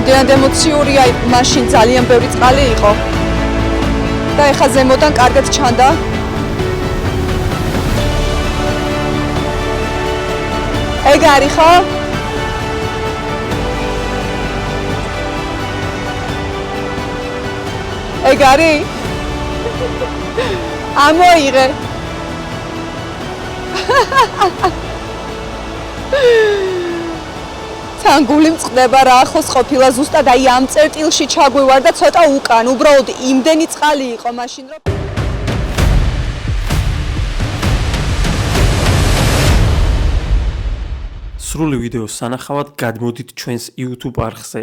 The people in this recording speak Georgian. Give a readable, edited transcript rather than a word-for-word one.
რამდენად ემოციურია, მაშინ ძალიან ბევრი წყალი იყო. და ეხა ზემოდან კარგად ჩანდა. ეგ არის ხო? ეგ არის? ამოიღე. თან გული მწყდება რა ახოს ყოფილა ზუსტად აი ამ წერტილში ჩაგვივარ და ცოტა უკან, უბრალოდ იმდენი წყალი იყო მაშინ რომ სრული ვიდეოს სანახავად გადმოდით ჩვენს YouTube არხზე.